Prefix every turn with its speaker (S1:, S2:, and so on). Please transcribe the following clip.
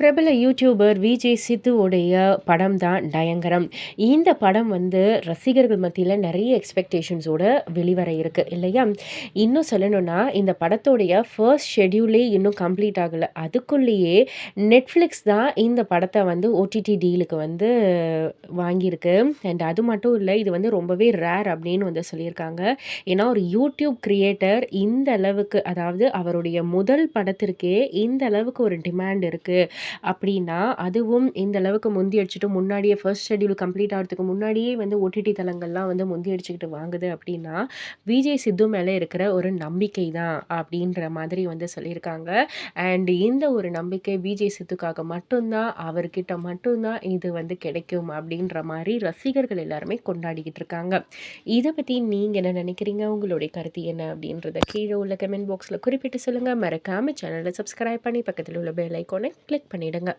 S1: பிரபல YouTuber VJ சித்துவுடைய படம் தான் டயங்கரம். இந்த படம் வந்து ரசிகர்கள் மத்தியில நெறைய எக்ஸ்பெக்டேஷன்ஸோட வெளிவர இருக்கு இல்லையா? இன்னும் சொல்லணும்னா, இந்த படத்தோடைய ஃபர்ஸ்ட் ஷெட்யூலே இன்னும் கம்ப்ளீட் ஆகல. அதுக்குள்ளேயே Netflix தான் இந்த படத்த வந்து ஓடிடி டீலுக்கு வந்து வாங்கியிருக்கு. அண்ட் அது மட்டும் இல்ல, இது வந்து ரொம்பவே ரேர் அப்படின்னு வந்து சொல்லியிருக்காங்க. ஏன்னா, ஒரு யூடியூப் கிரியேட்டர் இந்த அளவுக்கு அதாவது அவருடைய முதல் படத்திற்கே இந்த அளவுக்கு ஒரு டிமாண்ட் இருக்கு. அப்படின்னா, அதுவும் இந்த அளவுக்கு முந்தியடிச்சுட்டு முன்னாடியே ஃபர்ஸ்ட் ஷெட்யூல் கம்ப்ளீட் ஆகுறதுக்கு முன்னாடியே வந்து ஓடிடி தளங்கள்லாம் வந்து முந்தியடிச்சுக்கிட்டு வாங்குது அப்படின்னா, விஜய் சித்து மேல இருக்கிற ஒரு நம்பிக்கை தான் அப்படின்ற மாதிரி வந்து சொல்லியிருக்காங்க. அண்ட் இந்த ஒரு நம்பிக்கை விஜய் சித்துக்காக மட்டும் தான், அவர்கிட்ட மட்டும் தான் இது வந்து கிடைக்கும் அப்படின்ற மாரி ரசிகர்கள் எல்லாருமே கொண்டாடிக்கிட்டு இருக்காங்க. இத பத்தி நீங்க என்ன நினைக்கிறீங்க? உங்களுடைய கருத்து என்ன? அப்படின்றத கீழ உள்ள கமெண்ட் பாக்ஸ்ல குறிப்பிட்டு சொல்லுங்க. மறக்காம சேனல சப்ஸ்கிரைப் பண்ணி பக்கத்துல உள்ள பெல் ஐகானை கிளிக் பண்ணிடுங்க.